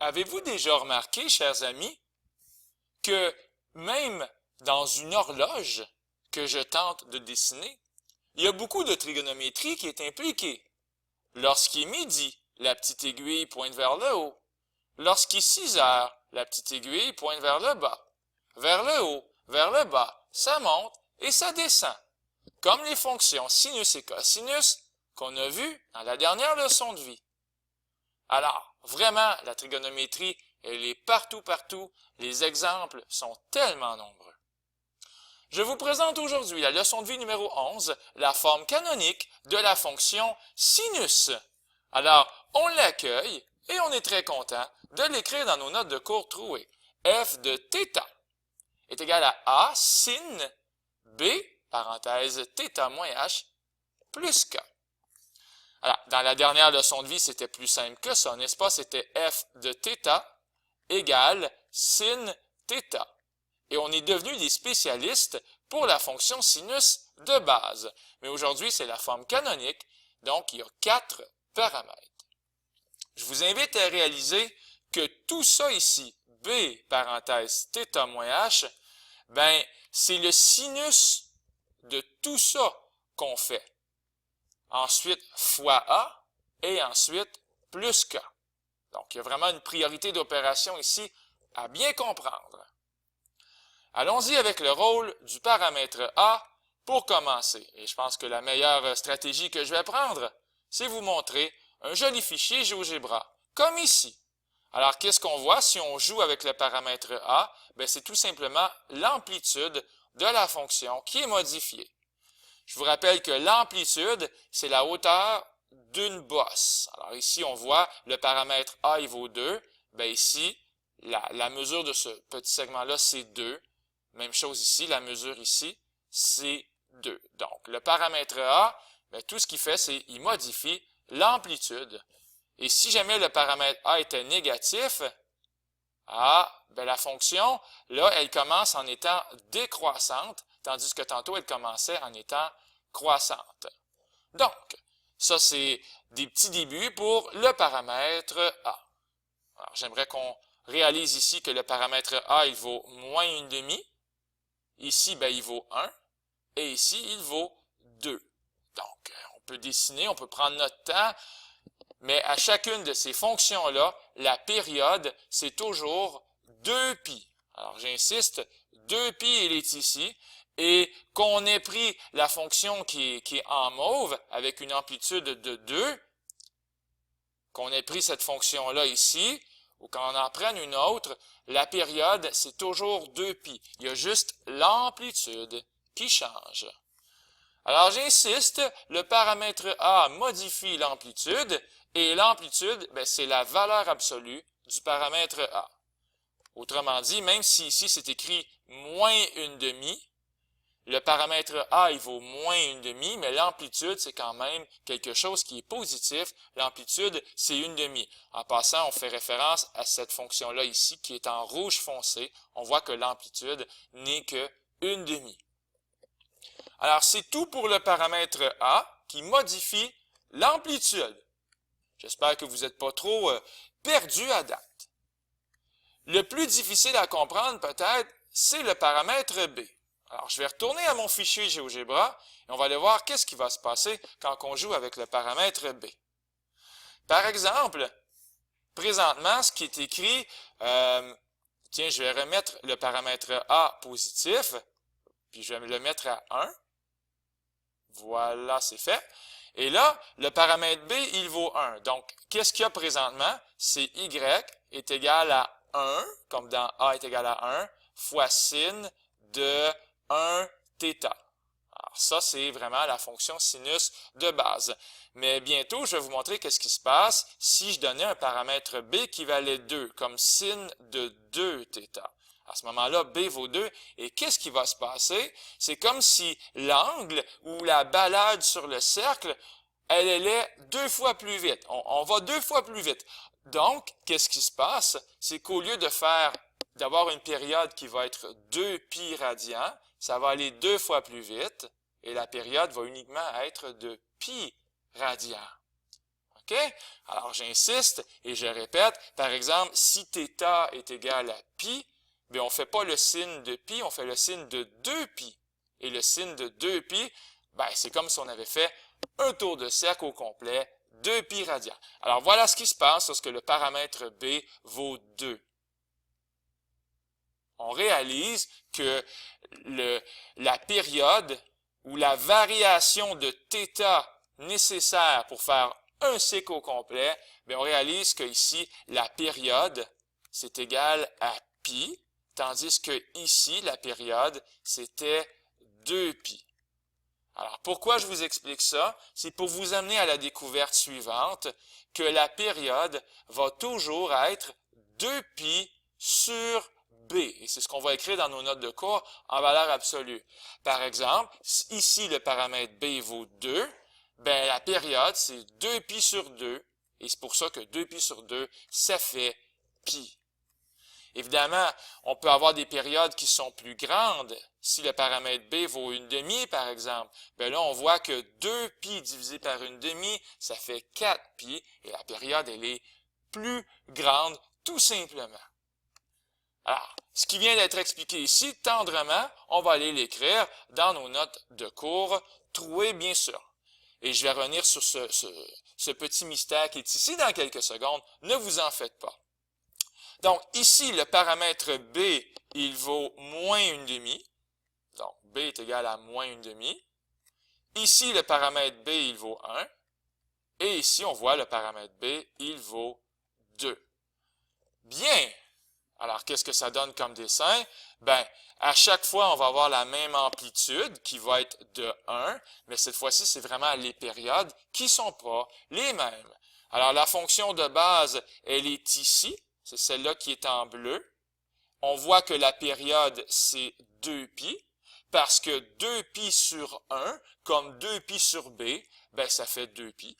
Avez-vous déjà remarqué, chers amis, que même dans une horloge que je tente de dessiner, il y a beaucoup de trigonométrie qui est impliquée. Lorsqu'il est midi, la petite aiguille pointe vers le haut. Lorsqu'il est 6 heures, la petite aiguille pointe vers le bas. Vers le haut, vers le bas, ça monte et ça descend. Comme les fonctions sinus et cosinus qu'on a vues dans la dernière leçon de vie. Alors, vraiment, la trigonométrie, elle est partout, partout. Les exemples sont tellement nombreux. Je vous présente aujourd'hui la leçon de vie numéro 11, la forme canonique de la fonction sinus. Alors, on l'accueille et on est très content de l'écrire dans nos notes de cours trouées. F de θ est égal à A sin B, parenthèse θ moins H, plus K. Alors, dans la dernière leçon de vie, c'était plus simple que ça, n'est-ce pas? C'était F de θ égale sin θ. Et on est devenu des spécialistes pour la fonction sinus de base. Mais aujourd'hui, c'est la forme canonique, donc il y a 4 paramètres. Je vous invite à réaliser que tout ça ici, B, parenthèse, θ moins H, ben, c'est le sinus de tout ça qu'on fait. Ensuite, fois A, et ensuite, plus K. Donc, il y a vraiment une priorité d'opération ici à bien comprendre. Allons-y avec le rôle du paramètre A pour commencer. Et je pense que la meilleure stratégie que je vais prendre, c'est vous montrer un joli fichier GeoGebra, comme ici. Alors, qu'est-ce qu'on voit si on joue avec le paramètre A? Ben, c'est tout simplement l'amplitude de la fonction qui est modifiée. Je vous rappelle que l'amplitude, c'est la hauteur d'une bosse. Alors ici, on voit le paramètre A, il vaut 2. Ben ici, la mesure de ce petit segment-là, c'est 2. Même chose ici, la mesure ici, c'est 2. Donc, le paramètre A, ben, tout ce qu'il fait, c'est qu'il modifie l'amplitude. Et si jamais le paramètre A était négatif, ben, la fonction, là, elle commence en étant décroissante, tandis que tantôt, elle commençait en étant croissante. Donc, ça, c'est des petits débuts pour le paramètre A. Alors, j'aimerais qu'on réalise ici que le paramètre A, il vaut moins 1,5. Ici, ben, il vaut 1. Et ici, il vaut 2. Donc, on peut dessiner, on peut prendre notre temps, mais à chacune de ces fonctions-là, la période, c'est toujours 2π. Alors, j'insiste, 2π, il est ici. Et qu'on ait pris la fonction qui est en mauve, avec une amplitude de 2, qu'on ait pris cette fonction-là ici, ou qu'on en prenne une autre, la période, c'est toujours 2π. Il y a juste l'amplitude qui change. Alors, j'insiste, le paramètre A modifie l'amplitude, et l'amplitude, ben, c'est la valeur absolue du paramètre A. Autrement dit, même si ici c'est écrit moins 1,5, le paramètre A, il vaut moins 1,5, mais l'amplitude, c'est quand même quelque chose qui est positif. L'amplitude, c'est 1,5. En passant, on fait référence à cette fonction-là ici, qui est en rouge foncé. On voit que l'amplitude n'est que 1,5. Alors, c'est tout pour le paramètre A, qui modifie l'amplitude. J'espère que vous n'êtes pas trop perdu à date. Le plus difficile à comprendre, peut-être, c'est le paramètre B. Alors, je vais retourner à mon fichier GeoGebra et on va aller voir qu'est-ce qui va se passer quand on joue avec le paramètre B. Par exemple, présentement, ce qui est écrit, tiens, je vais remettre le paramètre A positif, puis je vais le mettre à 1. Voilà, c'est fait. Et là, le paramètre B, il vaut 1. Donc, qu'est-ce qu'il y a présentement? C'est Y est égal à 1, comme dans A est égal à 1, fois sin de 1 θ. Alors ça, c'est vraiment la fonction sinus de base. Mais bientôt, je vais vous montrer qu'est-ce qui se passe si je donnais un paramètre B qui valait 2, comme sin de 2 θ. À ce moment-là, B vaut 2. Et qu'est-ce qui va se passer? C'est comme si l'angle ou la balade sur le cercle, elle allait 2 fois plus vite. On va 2 fois plus vite. Donc, qu'est-ce qui se passe? C'est qu'au lieu d'avoir une période qui va être 2π radians, ça va aller 2 fois plus vite et la période va uniquement être de π radians. OK? Alors, j'insiste et je répète. Par exemple, si θ est égal à pi, bien, on ne fait pas le signe de pi, on fait le signe de 2pi. Et le signe de 2pi, ben, c'est comme si on avait fait un tour de cercle au complet, 2pi radian. Alors, voilà ce qui se passe lorsque le paramètre B vaut 2. On réalise que la période ou la variation de θ nécessaire pour faire un cycle au complet, bien, on réalise que ici, la période, c'est égal à pi, tandis que ici, la période, c'était 2pi. Alors, pourquoi je vous explique ça? C'est pour vous amener à la découverte suivante, que la période va toujours être 2pi sur B. Et c'est ce qu'on va écrire dans nos notes de cours en valeur absolue. Par exemple, ici, le paramètre B vaut 2, ben, la période, c'est 2pi sur 2. Et c'est pour ça que 2pi sur 2, ça fait pi. Évidemment, on peut avoir des périodes qui sont plus grandes. Si le paramètre B vaut 1/2, par exemple, ben là, on voit que 2pi divisé par 1/2, ça fait 4pi, et la période, elle est plus grande, tout simplement. Alors, ce qui vient d'être expliqué ici, tendrement, on va aller l'écrire dans nos notes de cours, trouées bien sûr. Et je vais revenir sur ce petit mystère qui est ici dans quelques secondes. Ne vous en faites pas. Donc, ici, le paramètre B, il vaut moins 1/2. Donc, B est égal à moins 1/2. Ici, le paramètre B, il vaut 1. Et ici, on voit le paramètre B, il vaut 2. Bien! Alors, qu'est-ce que ça donne comme dessin? Ben, à chaque fois, on va avoir la même amplitude qui va être de 1, mais cette fois-ci, c'est vraiment les périodes qui ne sont pas les mêmes. Alors, la fonction de base, elle est ici. C'est celle-là qui est en bleu. On voit que la période, c'est 2pi, parce que 2pi sur 1, comme 2pi sur B, ben, ça fait 2pi.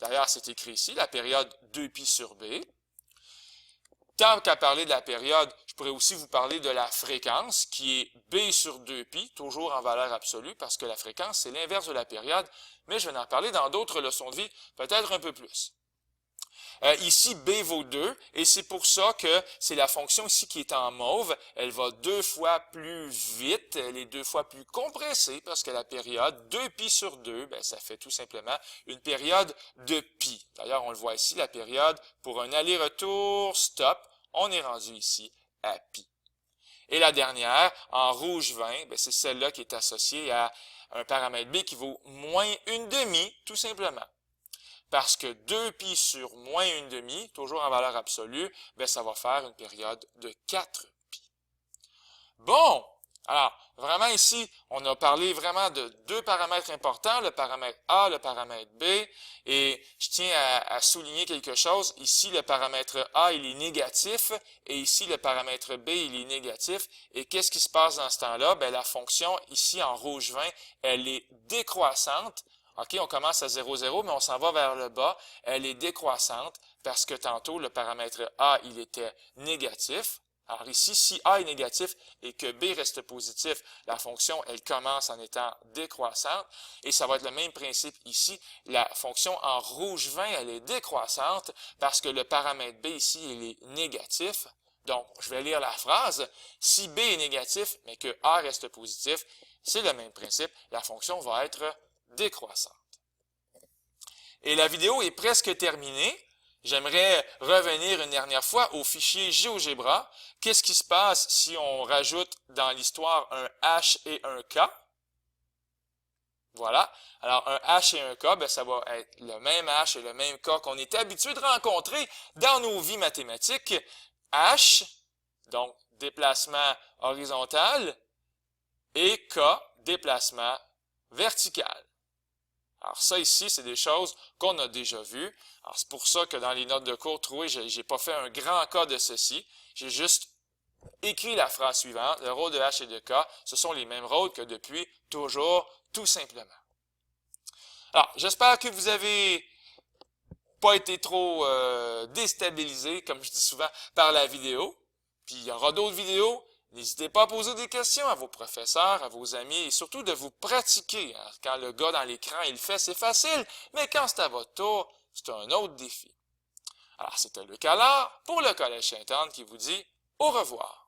D'ailleurs, c'est écrit ici, la période 2pi sur B. Tant qu'à parler de la période, je pourrais aussi vous parler de la fréquence, qui est B sur 2pi, toujours en valeur absolue, parce que la fréquence, c'est l'inverse de la période, mais je vais en parler dans d'autres leçons de vie, peut-être un peu plus. Ici, B vaut 2, et c'est pour ça que c'est la fonction ici qui est en mauve. Elle va 2 fois plus vite, elle est 2 fois plus compressée, parce que la période 2pi sur 2, ben, ça fait tout simplement une période de pi. D'ailleurs, on le voit ici, la période pour un aller-retour stop, on est rendu ici à pi. Et la dernière, en rouge 20, ben, c'est celle-là qui est associée à un paramètre B qui vaut moins 1/2, tout simplement. Parce que 2pi sur moins 1/2, toujours en valeur absolue, ben ça va faire une période de 4pi. Bon, alors, vraiment ici, on a parlé vraiment de deux paramètres importants, le paramètre A, le paramètre B, et je tiens à souligner quelque chose. Ici, le paramètre A, il est négatif, et ici, le paramètre B, il est négatif. Et qu'est-ce qui se passe dans ce temps-là? Ben, la fonction, ici, en rouge 20, elle est décroissante. OK, on commence à 0, 0, mais on s'en va vers le bas. Elle est décroissante parce que tantôt, le paramètre A, il était négatif. Alors ici, si A est négatif et que B reste positif, la fonction, elle commence en étant décroissante. Et ça va être le même principe ici. La fonction en rouge 20, elle est décroissante parce que le paramètre B ici, il est négatif. Donc, je vais lire la phrase. Si B est négatif, mais que A reste positif, c'est le même principe. La fonction va être décroissante. Et la vidéo est presque terminée. J'aimerais revenir une dernière fois au fichier GeoGebra. Qu'est-ce qui se passe si on rajoute dans l'histoire un H et un K? Voilà. Alors, un H et un K, ben, ça va être le même H et le même K qu'on est habitué de rencontrer dans nos vies mathématiques. H, donc déplacement horizontal, et K, déplacement vertical. Alors ça ici, c'est des choses qu'on a déjà vues. Alors c'est pour ça que dans les notes de cours trouées, j'ai pas fait un grand cas de ceci. J'ai juste écrit la phrase suivante. Le rôle de H et de K, ce sont les mêmes rôles que depuis toujours, tout simplement. Alors, j'espère que vous avez pas été trop déstabilisé, comme je dis souvent, par la vidéo. Puis il y aura d'autres vidéos. N'hésitez pas à poser des questions à vos professeurs, à vos amis et surtout de vous pratiquer. Quand le gars dans l'écran, il le fait, c'est facile. Mais quand c'est à votre tour, c'est un autre défi. Alors, c'était Luc Allard pour le Collège Sainte-Anne qui vous dit au revoir.